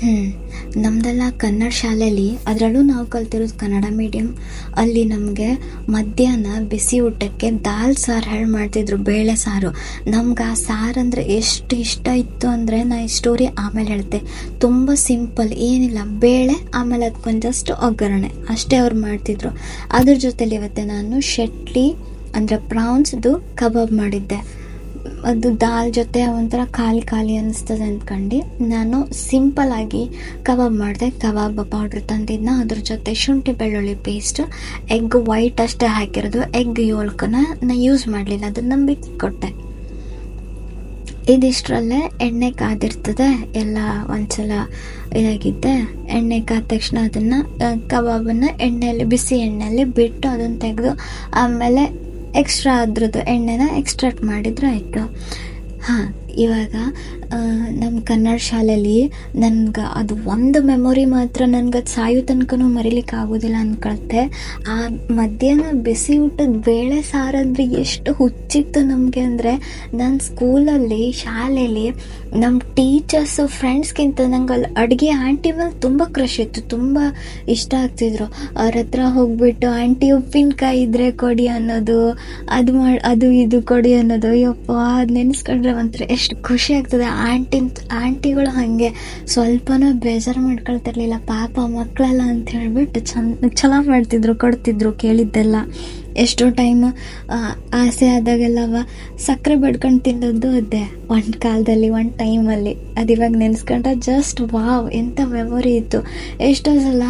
ಹ್ಞೂ ನಮ್ಮದೆಲ್ಲ ಕನ್ನಡ ಶಾಲೆಯಲ್ಲಿ, ಅದರಲ್ಲೂ ನಾವು ಕಲ್ತಿರೋದು ಕನ್ನಡ ಮೀಡಿಯಮ್. ಅಲ್ಲಿ ನಮಗೆ ಮಧ್ಯಾಹ್ನ ಬಿಸಿ ಊಟಕ್ಕೆ ದಾಲ್ ಸಾರು ಹೇಳಿ ಮಾಡ್ತಿದ್ರು, ಬೇಳೆ ಸಾರು. ನಮ್ಗೆ ಆ ಸಾರು ಅಂದರೆ ಎಷ್ಟು ಇಷ್ಟ ಇತ್ತು ಅಂದರೆ, ನಾ ಈ ಸ್ಟೋರಿ ಆಮೇಲೆ ಹೇಳ್ತೆ. ತುಂಬ ಸಿಂಪಲ್, ಏನಿಲ್ಲ, ಬೇಳೆ ಆಮೇಲೆ ಅದಕ್ಕೊಂದಷ್ಟು ಒಗ್ಗರಣೆ ಅಷ್ಟೇ ಅವ್ರು ಮಾಡ್ತಿದ್ರು. ಅದ್ರ ಜೊತೆಲಿ ಇವತ್ತೆ ನಾನು ಶೆಟ್ಲಿ ಅಂದರೆ ಪ್ರಾನ್ಸ್ದು ಕಬಾಬ್ ಮಾಡಿದ್ದೆ. ಅದು ದಾಲ್ ಜೊತೆ ಒಂಥರ ಖಾಲಿ ಖಾಲಿ ಅನ್ನಿಸ್ತದೆ ಅಂದ್ಕೊಂಡು ನಾನು ಸಿಂಪಲ್ಲಾಗಿ ಕಬಾಬ್ ಮಾಡಿದೆ. ಕಬಾಬ್ ಪೌಡ್ರ್ ತಂದಿದ್ದನ್ನ, ಅದ್ರ ಜೊತೆ ಶುಂಠಿ ಬೆಳ್ಳುಳ್ಳಿ ಪೇಸ್ಟ್, ಎಗ್ ವೈಟ್ ಅಷ್ಟೇ ಹಾಕಿರೋದು, ಎಗ್ ಯೋಲ್ಕನ್ನ ನಾ ಯೂಸ್ ಮಾಡಲಿಲ್ಲ, ಅದನ್ನು ನಂಬಿಕೆ ಕೊಟ್ಟೆ. ಇದಿಷ್ಟರಲ್ಲೇ ಎಣ್ಣೆ ಕಾದಿರ್ತದೆ, ಎಲ್ಲ ಒಂದ್ಸಲ ಇದಾಗಿದ್ದೆ. ಎಣ್ಣೆ ಕಾದ ತಕ್ಷಣ ಅದನ್ನು ಕಬಾಬನ್ನು ಎಣ್ಣೆಯಲ್ಲಿ, ಬಿಸಿ ಎಣ್ಣೆಯಲ್ಲಿ ಬಿಟ್ಟು ಅದನ್ನು ತೆಗೆದು ಆಮೇಲೆ ಎಕ್ಸ್ಟ್ರಾ ಅದ್ರದ್ದು ಎಣ್ಣೆನ ಎಕ್ಸ್ಟ್ರಾಕ್ಟ್ ಮಾಡಿದ್ರೆ ಆಯಿತು. ಹಾಂ, ಇವಾಗ ನಮ್ಮ ಕನ್ನಡ ಶಾಲೆಯಲ್ಲಿ ನನ್ಗೆ ಅದು ಒಂದು ಮೆಮೊರಿ ಮಾತ್ರ ನನಗೆ ಅದು ಸಾಯೋ ತನಕನೂ ಮರಿಲಿಕ್ಕೆ ಆಗೋದಿಲ್ಲ ಅಂದ್ಕೊಳ್ತೆ. ಆ ಮಧ್ಯಾಹ್ನ ಬಿಸಿ ಊಟದ ಬೇಳೆ ಸಾರು ಅಂದರೆ ಎಷ್ಟು ಹುಚ್ಚಿತ್ತು ನಮಗೆ ಅಂದರೆ, ನನ್ನ ಸ್ಕೂಲಲ್ಲಿ, ಶಾಲೆಯಲ್ಲಿ ನಮ್ಮ ಟೀಚರ್ಸು, ಫ್ರೆಂಡ್ಸ್ಗಿಂತ ನಂಗೆ ಅಲ್ಲಿ ಅಡುಗೆ ಆಂಟಿ ಮೇಲೆ ತುಂಬ ಕ್ರಶ್ ಇತ್ತು, ತುಂಬ ಇಷ್ಟ ಆಗ್ತಿದ್ರು. ಅವ್ರ ಹತ್ರ ಹೋಗ್ಬಿಟ್ಟು ಆಂಟಿ ಉಪ್ಪಿನಕಾಯಿ ಇದ್ದರೆ ಕೊಡಿ ಅನ್ನೋದು, ಅದು ಇದು ಕೊಡಿ ಅನ್ನೋದು. ಯಪ್ಪ, ಅದು ನೆನೆಸ್ಕೊಂಡ್ರೆ ಒಂಥರ ಎಷ್ಟು ಖುಷಿ ಆಗ್ತದೆ. ಆಂಟಿಗಳು ಹಾಗೆ ಸ್ವಲ್ಪನೂ ಬೇಜಾರು ಮಾಡ್ಕೊಳ್ತಿರ್ಲಿಲ್ಲ, ಪಾಪ ಮಕ್ಕಳಲ್ಲ ಅಂತ ಹೇಳ್ಬಿಟ್ಟು ಛಲ ಮಾಡ್ತಿದ್ರು, ಕೊಡ್ತಿದ್ರು ಕೇಳಿದ್ದೆಲ್ಲ. ಎಷ್ಟೋ ಟೈಮ್ ಆಸೆ ಆದಾಗೆಲ್ಲವ ಸಕ್ಕರೆ ಬಡ್ಕೊಂಡು ತಿನ್ನೋದು ಅದೇ ಒಂದು ಕಾಲದಲ್ಲಿ, ಒಂದು ಟೈಮಲ್ಲಿ. ಅದು ಇವಾಗ ನೆನೆಸ್ಕೊಂಡ್ರೆ ಜಸ್ಟ್ ವಾವ್, ಎಂಥ ಮೆಮೊರಿ ಇತ್ತು. ಎಷ್ಟೋ ಸಲ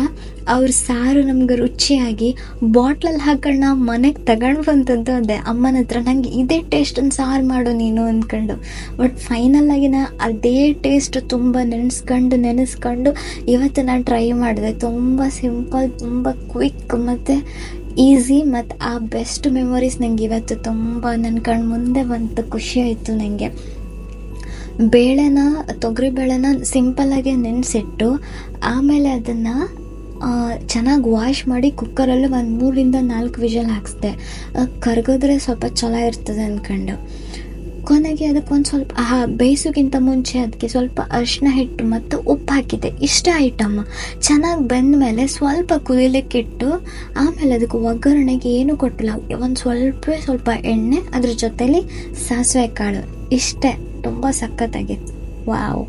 ಅವ್ರ ಸಾರು ನಮ್ಗೆ ರುಚಿಯಾಗಿ ಬಾಟ್ಲಲ್ಲಿ ಹಾಕೊಂಡು ನಾವು ಮನೆಗೆ ತಗೊಂಡು ಬಂತಂದು ಅದೇ ಅಮ್ಮನ ಹತ್ರ, ನಂಗೆ ಇದೇ ಟೇಸ್ಟನ್ನು ಸಾರು ಮಾಡು ನೀನು ಅಂದ್ಕೊಂಡು. ಬಟ್ ಫೈನಲ್ಲಾಗಿ ನಾ ಅದೇ ಟೇಸ್ಟ್ ತುಂಬ ನೆನೆಸ್ಕೊಂಡು ಇವತ್ತು ನಾನು ಟ್ರೈ ಮಾಡಿದೆ. ತುಂಬ ಸಿಂಪಲ್, ತುಂಬ ಕ್ವಿಕ್ ಮತ್ತು ಈಸಿ, ಮತ್ತು ಆ ಬೆಸ್ಟ್ ಮೆಮೊರೀಸ್ ನಂಗೆ ಇವತ್ತು ತುಂಬ ನನ್ನ ಕಣ್ಣು ಮುಂದೆ ಬಂತು. ಖುಷಿ ಆಯಿತು ನನಗೆ. ತೊಗರಿ ಬೇಳೆನ ಸಿಂಪಲ್ಲಾಗಿ ನೆನೆಸಿಟ್ಟು ಆಮೇಲೆ ಅದನ್ನು ಚೆನ್ನಾಗಿ ವಾಶ್ ಮಾಡಿ ಕುಕ್ಕರಲ್ಲಿ ಒಂದು 3ರಿಂದ 4 ವಿಷಲ್ ಹಾಕಿಸ್ದೆ. ಕರಗಿದ್ರೆ ಸ್ವಲ್ಪ ಚಲೋ ಇರ್ತದೆ ಅಂದ್ಕೊಂಡು. ಕೊನೆಗೆ ಅದಕ್ಕೊಂದು ಸ್ವಲ್ಪ ಬೇಯಿಸೋಕ್ಕಿಂತ ಮುಂಚೆ ಅದಕ್ಕೆ ಸ್ವಲ್ಪ ಅರಿಶಿನ ಹಿಟ್ಟು ಮತ್ತು ಉಪ್ಪು ಹಾಕಿದ್ದೆ. ಇಷ್ಟ ಐಟಮ್ ಚೆನ್ನಾಗಿ ಬೆಂದ ಮೇಲೆ ಸ್ವಲ್ಪ ಕುದಿಲಿಕ್ಕಿಟ್ಟು ಆಮೇಲೆ ಅದಕ್ಕೆ ಒಗ್ಗರಣೆಗೆ ಏನೂ ಕೊಟ್ಟಿಲ್ಲ, ಒಂದು ಸ್ವಲ್ಪ ಎಣ್ಣೆ, ಅದ್ರ ಜೊತೆಲಿ ಸಾಸಿವೆ ಕಾಳು, ಇಷ್ಟೇ. ತುಂಬ ಸಖತ್ತಾಗಿತ್ತು. ವಾವ್.